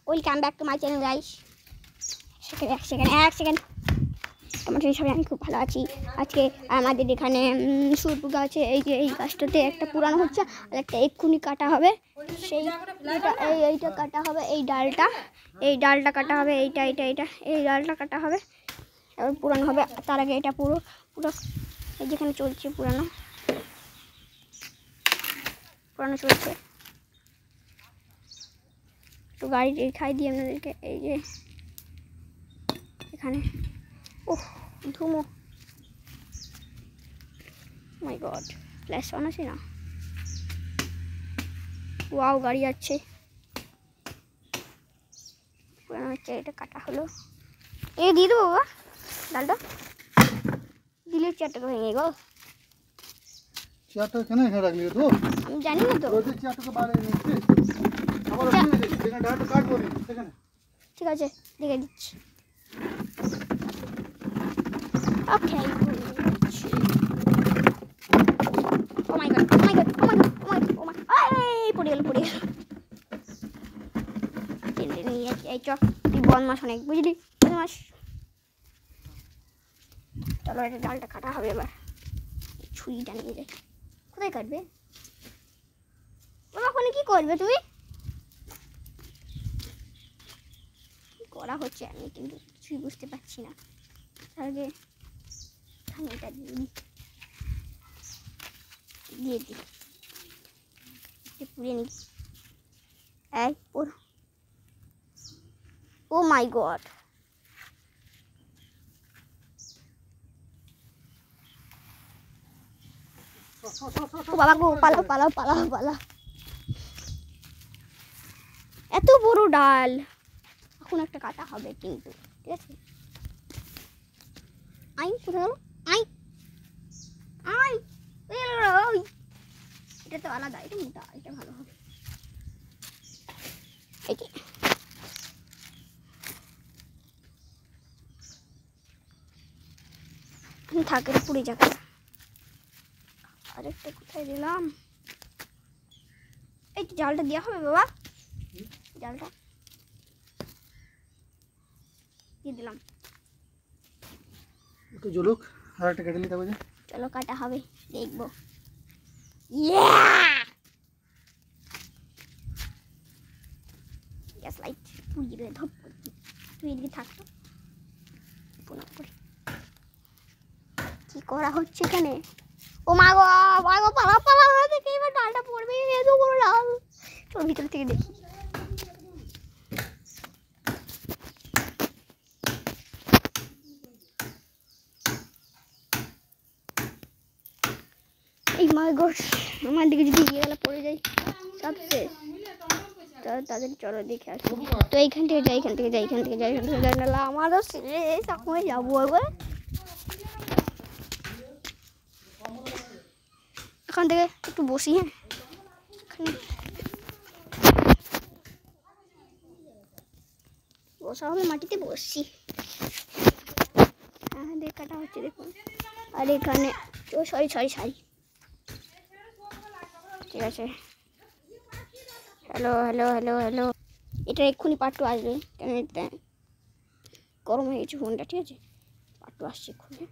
Welcome back to my channel guys. এক second তোমার সবাই আমি খুব ভালো আছি। আজকে আমাদের এখানে সুরপুর গাছে এই যে এই গাছটাতে একটা পুরানো হচ্ছে আর একটা এক্ষুনি কাটা হবে। সেই এইটা কাটা হবে, এই ডালটা কাটা হবে, এইটা এই ডালটা কাটা হবে, এবার পুরানো হবে। তার আগে এটা পুরো এই যেখানে চলছে পুরানো চলছে। তো গাড়ি খাই দিই আপনাদেরকে। এই যে এখানে ওহ ধুমো, মাই গড, ফ্ল্যাশ অন আছে না? ওয়াও, গাড়ি যাচ্ছে। পুরানো হচ্ছে, এটা কাটা হলো। এই দিয়ে দেবো বাবা ডালটা, দিলে চেয়ারটাকে ভেঙে গো। চেয়ারটা কেন এখানে রাখলি তো? আমি জানি না তো। চেয়ারটাকে বাইরে নিচ্ছি, আবার এখানে ডালটা কাটবো নি সেখানে। ঠিক আছে, দেখে দিচ্ছি। ওকে, ও মাই গড, পড়ে গেল। এই চ, তুই বদমাস অনেক, বুঝলি? বদমাস। চলো, এটা ডালটা কাটা হবে এবার। ছুরিটা নিয়ে যাই। কোথায় কাটবে বাবা? ওখানে কি করবে তুমি? কি করা হচ্ছে আমি কিন্তু কিছুই বুঝতে পারছি না। তাহলে আমি এটা দিয়ে দিই, পুড়িয়ে নিই। এই ও মাই গড, বাবা গো, পালাও। এত বড় ডাল এখন একটা কাটা হবে কিন্তু, ঠিক আছে? কোথায় গেল? এটা তো আলাদা, এটা মোটা, এটা ভালো হবে। এই যে থাকে পুড়ে যাবে। আরেকটা কোথায় দিলাম? এই জালটা দেওয়া হবে বাবা, জালটা দিয়ে দিলাম। একটু জ্বলুক, আর একটা কেটে নিতে হবে। চলো কাটা হবে, দেখবো। গ্যাস লাইট পুড়িয়ে গেলে ধপ করছি। তুই এদিকে থাকতো, কি করা হচ্ছে এখানে? ও মা গো, পালা থেকে এবার ডালটা পড়বে। এত বড় ডাল, চল ভিতর থেকে দেখি। এই মা গো, আমার দিকে যদি গিয়ে গেলে পড়ে যাই সব শেষ। তাদের চলো দেখে আসি। তো এইখান থেকে যাই, নাহলে আমারও শেষ। এখন যাবো একবার এখান থেকে একটু বসি। হ্যাঁ, বসা হবে, মাটিতে বসছি। হ্যাঁ, কাটা হচ্ছে দেখুন। আর এখানে সরি ঠিক আছে। হ্যালো, এটা এক্ষুনি পার্ট 2 আসবে, কেন গরম হয়ে গেছে ফোনটা, ঠিক আছে? পার্ট 2 আসছে এক্ষুনি।